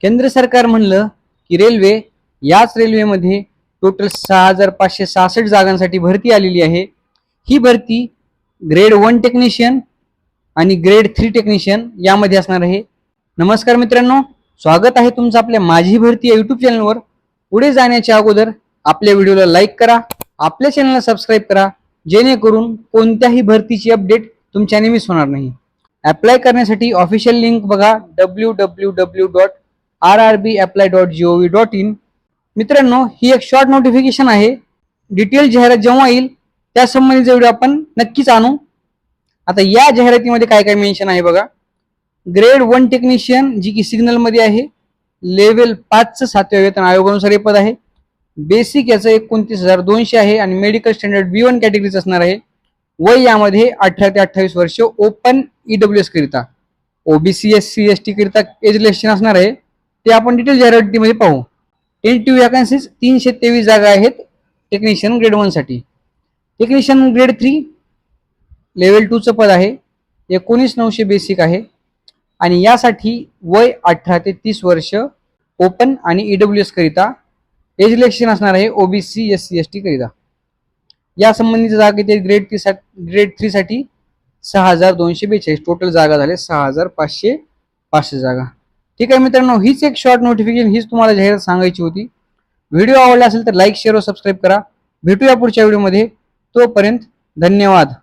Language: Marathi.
केंद्र सरकार म्हणलं की रेल्वे, याच रेल्वेमध्ये टोटल 6566 जागांसाठी भरती आलेली आहे। ही भरती ग्रेड 1 टेक्निशियन आणि ग्रेड 3 टेक्निशियन यामध्ये असणार आहे। नमस्कार मित्रांनो, स्वागत आहे तुमचं आपल्या माझी भरती या यूट्यूब चॅनलवर। पुढे जाण्याच्या अगोदर आपल्या व्हिडिओला लाईक करा, आपल्या चॅनलला सबस्क्राईब करा, जेणेकरून कोणत्याही भरतीची अपडेट तुमच्याने मिस होणार नाही। अप्लाय करण्यासाठी ऑफिशियल लिंक बघा www.rrbapply.gov.in। मित्रांनो, ही एक शॉर्ट नोटिफिकेशन आहे। डिटेल जाहिरात जेव्हा येईल त्या संबंधीचा व्हिडिओ आपण नक्कीच आणू। आता या जाहिरातीमध्ये काय काय मेन्शन आहे बघा। ग्रेड 1 टेक्निशियन जी की सिग्नल मध्ये आहे, लेवल 5 चं 7व्या वेतन आयोगानुसार हे पद आहे। बेसिक याचं 29,200 आहे आणि मेडिकल स्टँडर्ड B1 कॅटेगरीच असणार आहे। वय यामध्ये 18 ते 28 वर्ष, ओपन EWS करिता, OBC SC ST करिता एज रिलेक्शन असणार आहे, ते आपण डिटेल जाहिरातीमध्ये पाहू। टेंटेटिव्ह वॅकन्सीज 323 जागा आहेत टेक्निशियन ग्रेड 1 साठी। टेक्निशियन ग्रेड 3 लेवल 2 चं पद आहे, 19,900 बेसिक आहे आणि यासाठी वय 18 ते 30 वर्ष, ओपन आणि EWS करिता एज रिलेक्शन असणार आहे, OBC SC ST करिता। या संबंधीच्या जागा ते ग्रेड 3 साठी 6,242, टोटल जागा झाले 6,505 जागा। ठीक आहे मित्रांनो, हीच एक शॉर्ट नोटिफिकेशन, हीच तुम्हाला जाहिरात सांगायची होती। व्हिडिओ आवडला असेल तर लाईक, शेअर व सबस्क्राईब करा। भेटूया पुढच्या व्हिडिओमध्ये, तोपर्यंत धन्यवाद।